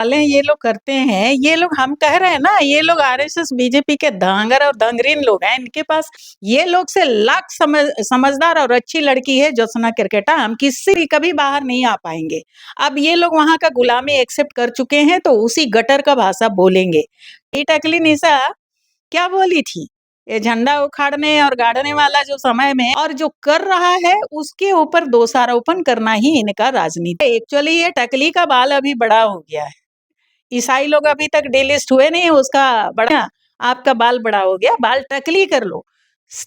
वाले ये लोग करते हैं, ये लोग हम कह रहे हैं ना, ये लोग आरएसएस, बीजेपी के धांगर और दंगरीन लोग हैं। इनके पास ये लोग से लाख समझदार और अच्छी लड़की है ज्योत्सना केरकेटा, हम किसी भी कभी बाहर नहीं आ पाएंगे। अब ये लोग वहां का गुलामी एक्सेप्ट कर चुके हैं, तो उसी गटर का भाषा बोलेंगे। ये टकली निशा क्या बोली थी, ये झंडा उखाड़ने और गाड़ने वाला जो समय में और जो कर रहा है उसके ऊपर दोषारोपण करना ही इनका राजनीति है। एक्चुअली ये टकली का बाल अभी बड़ा हो गया है। ईसाई लोग अभी तक डेलिस्ट हुए नहीं, उसका बड़ा आपका बाल बड़ा हो गया, बाल टकली कर लो,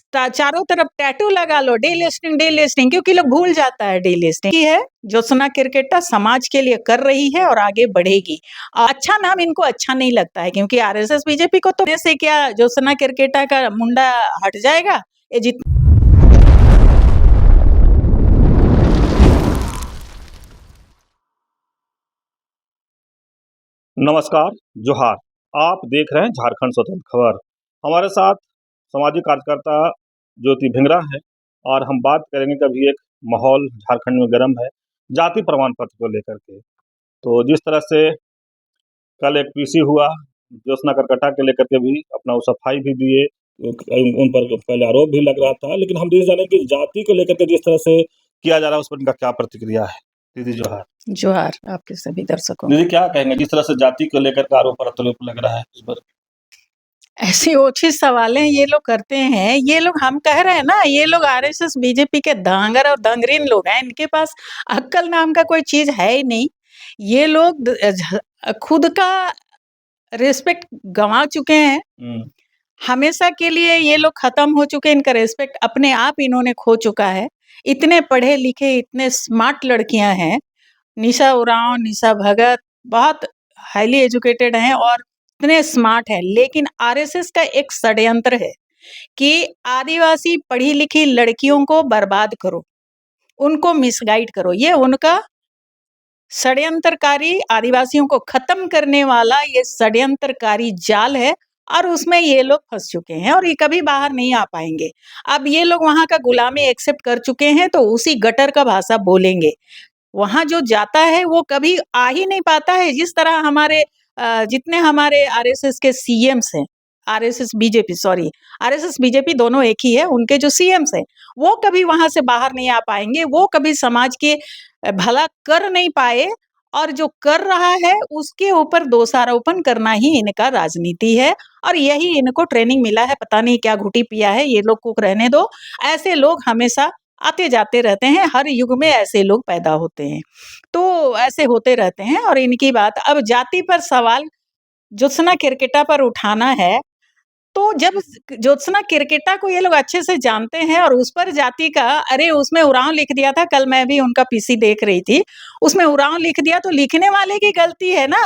चारों तरफ टैटू लगा लो, डेलिस्टिंग, क्योंकि लोग भूल जाता है डेलिस्टिंग की है। ज्योत्सना केरकेटा समाज के लिए कर रही है और आगे बढ़ेगी। अच्छा नाम इनको अच्छा नहीं लगता है, क्योंकि आरएसएस बीजेपी को तो से क्या ज्योत्सना केरकेटा का मुंडा हट जाएगा ये जितना। नमस्कार, जोहार। आप देख रहे हैं झारखंड स्वतंत्र खबर। हमारे साथ सामाजिक कार्यकर्ता ज्योति भिंगरा है और हम बात करेंगे कभी एक माहौल झारखंड में गर्म है जाति प्रमाण पत्र को लेकर के। तो जिस तरह से कल एक पीसी हुआ, ज्योत्सना केरकेटा के लेकर के भी अपना वो सफाई भी दिए, उन पर पहले आरोप भी लग रहा था, लेकिन हम ये जाने कि जाति को लेकर के जिस तरह से किया जा रहा है उस पर इनका क्या प्रतिक्रिया है। दीदी जोहार। जोहार आपके सभी दर्शकों। दीदी क्या कहेंगे जिस तरह से जाति को लेकर के आरोप प्रत्यारोप लग रहा है इस पर? ऐसी ओछी सवालें ये लोग करते हैं, ये लोग हम कह रहे हैं ना, ये लोग आरएसएस बीजेपी के धांगर और दंगरीन लोग हैं। इनके पास अक्ल नाम का कोई चीज है ही नहीं। ये लोग खुद का रिस्पेक्ट गंवा चुके हैं, हमेशा के लिए ये लोग खत्म हो चुके हैं। इनका रिस्पेक्ट अपने आप इन्होंने खो चुका है। इतने पढ़े लिखे, इतने स्मार्ट लड़कियां हैं, निशा उरांव, निशा भगत बहुत हाईली एजुकेटेड हैं और इतने स्मार्ट हैं, लेकिन आरएसएस का एक षड्यंत्र है कि आदिवासी पढ़ी लिखी लड़कियों को बर्बाद करो, उनको मिसगाइड करो। ये उनका षड्यंत्रकारी, आदिवासियों को खत्म करने वाला ये षड्यंत्रकारी जाल है और उसमें ये लोग फंस चुके हैं और ये कभी बाहर नहीं आ पाएंगे। अब ये लोग वहां का गुलामी एक्सेप्ट कर चुके हैं, तो उसी गटर का भाषा बोलेंगे। वहां जो जाता है वो कभी आ ही नहीं पाता है। जिस तरह हमारे जितने हमारे आरएसएस के सीएम्स हैं, आरएसएस बीजेपी दोनों एक ही है, उनके जो सीएम्स हैं वो कभी वहां से बाहर नहीं आ पाएंगे। वो कभी समाज के भला कर नहीं पाए और जो कर रहा है उसके ऊपर दोषारोपण करना ही इनका राजनीति है और यही इनको ट्रेनिंग मिला है। पता नहीं क्या घुटी पिया है, ये लोग को रहने दो। ऐसे लोग हमेशा आते जाते रहते हैं, हर युग में ऐसे लोग पैदा होते हैं, तो ऐसे होते रहते हैं। और इनकी बात अब जाति पर सवाल ज्योत्सना केरकेटा पर उठाना है, तो जब ज्योत्सना केरकेटा को ये लोग अच्छे से जानते हैं और उस पर जाति का, अरे उसमें उरांव लिख दिया था, कल मैं भी उनका पीसी देख रही थी, उसमें उरांव लिख दिया तो लिखने वाले की गलती है ना,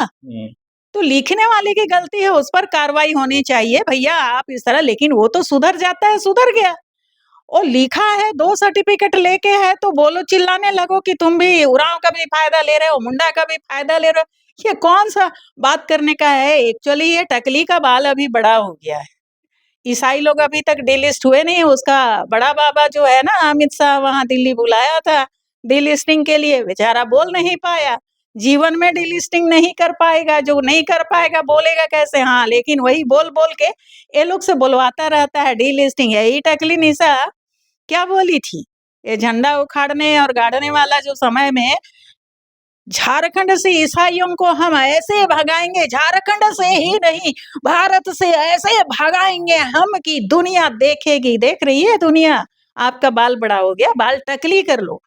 तो लिखने वाले की गलती है, उस पर कार्रवाई होनी चाहिए भैया। आप इस तरह, लेकिन वो तो सुधर जाता है, सुधर गया, वो लिखा है, 2 सर्टिफिकेट लेके है, तो बोलो, चिल्लाने लगो कि तुम भी उरांव का भी फायदा ले रहे हो, मुंडा का भी फायदा ले रहे हो। ये कौन सा बात करने का है? एक्चुअली ये टकली का बाल अभी बड़ा हो गया है। ईसाई लोग अभी तक डिलिस्ट हुए नहीं। उसका बड़ा बाबा जो है ना, अमित शाह, वहां दिल्ली बुलाया था डिलिस्टिंग के लिए, बेचारा बोल नहीं पाया। जीवन में डिलिस्टिंग नहीं कर पाएगा, जो नहीं कर पाएगा बोलेगा कैसे? हाँ, लेकिन वही बोल बोल के ये लोग से बुलवाता रहता है डिलिस्टिंग। यही टकली निशा क्या बोली थी, ये झंडा उखाड़ने और गाड़ने वाला जो समय में झारखंड से ईसाइयों को हम ऐसे भगाएंगे, झारखंड से ही नहीं भारत से ऐसे भगाएंगे हम कि दुनिया देखेगी। देख रही है दुनिया? आपका बाल बड़ा हो गया, बाल टकली कर लो,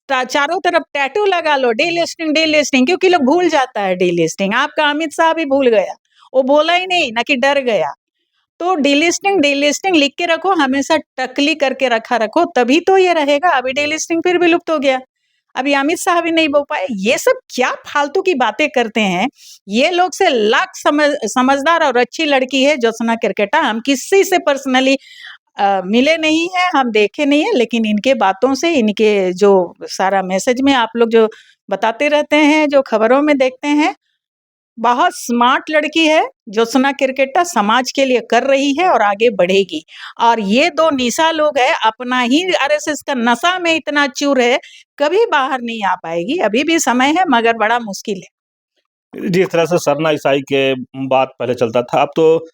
चारों तरफ टैटू लगा लो, डेलिस्टिंग, क्योंकि लोग भूल जाता है डेलिस्टिंग। आपका अमित शाह भी भूल गया, वो बोला ही नहीं ना कि डर गया। तो डेलिस्टिंग लिख के रखो, हमेशा टकली करके रखा रखो, तभी तो ये रहेगा। अभी डेलिस्टिंग फिर भी लुप्त हो गया, अभी अमित शाह भी नहीं बोल पाए। ये सब क्या फालतू की बातें करते हैं ये लोग से लाख समझदार और अच्छी लड़की है ज्योत्सना केरकेटा। हम किसी से पर्सनली मिले नहीं है, हम देखे नहीं है, लेकिन इनके बातों से, इनके जो सारा मैसेज में आप लोग जो बताते रहते हैं, जो खबरों में देखते हैं, बहुत स्मार्ट लड़की है ज्योत्सना केरकेटा, समाज के लिए कर रही है और आगे बढ़ेगी। और ये 2 निशा लोग है, अपना ही आरएसएस का नशा में इतना चूर है, कभी बाहर नहीं आ पाएगी। अभी भी समय है, मगर बड़ा मुश्किल है। जिस तरह से सरना ईसाई के बात पहले चलता था, अब तो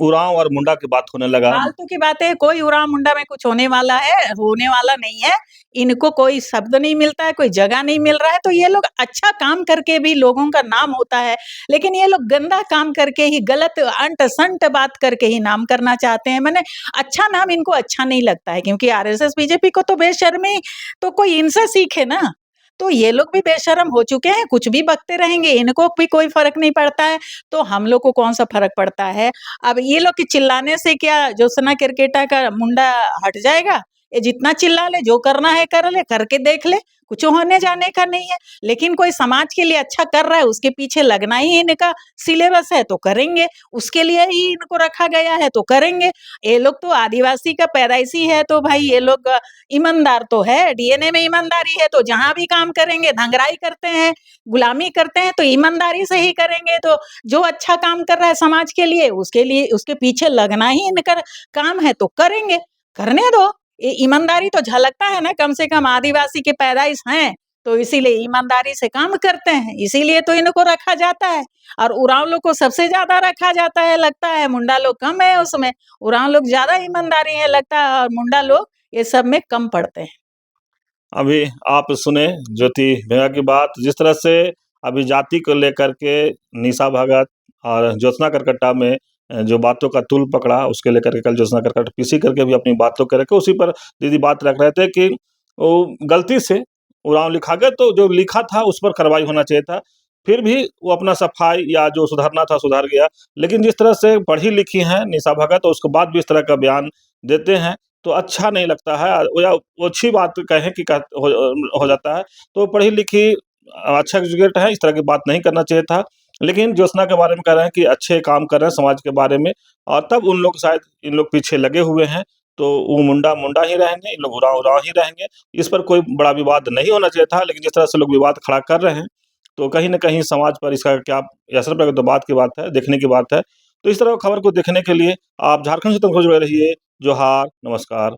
उरांव और मुंडा की बात होने लगा। फालतू की बातें, कोई उराव मुंडा में कुछ होने वाला नहीं है। इनको कोई शब्द नहीं मिलता है, कोई जगह नहीं मिल रहा है, तो ये लोग अच्छा काम करके भी लोगों का नाम होता है, लेकिन ये लोग गंदा काम करके ही, गलत अंट-संट बात करके ही नाम करना चाहते हैं। माने अच्छा नाम इनको अच्छा नहीं लगता है, क्योंकि आरएसएस, बीजेपी को तो बेशर्मी तो कोई इनसे सीखे ना। तो ये लोग भी बेशर्म हो चुके हैं, कुछ भी बकते रहेंगे, इनको भी कोई फ़र्क नहीं पड़ता है, तो हम लोग को कौन-सा फ़र्क पड़ता है। अब ये लोग के चिल्लाने से क्या ज्योत्सना केरकेटा का मुंडा हट जाएगा? ये जितना चिल्ला ले, जो करना है कर ले, करके देख ले, कुछ होने जाने का नहीं है। लेकिन कोई समाज के लिए अच्छा कर रहा है, उसके पीछे लगना ही इनका सिलेबस है, तो करेंगे। उसके लिए ही इनको रखा गया है, तो करेंगे। ये लोग तो आदिवासी का पैदाइशी है, तो भाई ये लोग ईमानदार तो है, डीएनए में ईमानदारी है, तो जहाँ भी काम करेंगे, धंगराई करते हैं, गुलामी करते हैं, तो ईमानदारी से ही करेंगे। तो जो अच्छा काम कर रहा है समाज के लिए, उसके पीछे लगना ही इनका काम है, तो करेंगे, करने दो। ये ईमानदारी तो झलकता है ना, कम से कम आदिवासी के पैदाइश हैं, तो इसीलिए ईमानदारी से काम करते हैं, इसीलिए तो इनको रखा जाता है। और उरांव लोग को सबसे ज़्यादा रखा जाता है, लगता है मुंडा लोग कम है उसमें, उरांव लोग ज़्यादा ईमानदारी है लगता है, और मुंडा लोग ये सब में कम पड़ते हैं। अभी आप सुने ज्योति भैया की बात, जिस तरह से अभी जाति को लेकर के निशा भगत और ज्योत्सना करकट्टा में जो बातों का तूल पकड़ा, उसके लेकर के कल ज्योत्सना करकट्टा पीसी करके भी अपनी बातों को रखे, उसी पर दीदी बात रख रहे थे कि वो गलती से उरांव लिखा गया, तो जो लिखा था उस पर कार्रवाई होना चाहिए था। फिर भी वो अपना सफाई या जो सुधारना था सुधार गया, लेकिन जिस तरह से पढ़ी लिखी हैं निशा भगत, और उसके बाद भी इस तरह का बयान देते हैं, तो अच्छा नहीं लगता है। या वो अच्छी बात कहें कि हो जाता है, तो पढ़ी लिखी अच्छा एजुकेट है, इस तरह की बात नहीं करना चाहिए था। लेकिन ज्योत्सना के बारे में कह रहे हैं कि अच्छे काम कर रहे हैं समाज के बारे में, और तब उन लोग शायद इन लोग पीछे लगे हुए हैं, तो वो मुंडा मुंडा ही रहेंगे, इन लोग उरांव उरांव ही रहेंगे। इस पर कोई बड़ा विवाद नहीं होना चाहिए था, लेकिन जिस तरह से लोग विवाद खड़ा कर रहे हैं, तो कहीं न कहीं समाज पर इसका क्या असर पड़ेगा, तो बात की बात है, देखने की बात है। तो इस तरह की खबर को देखने के लिए आप झारखंड से तक जुड़े रहिए। जोहार, नमस्कार।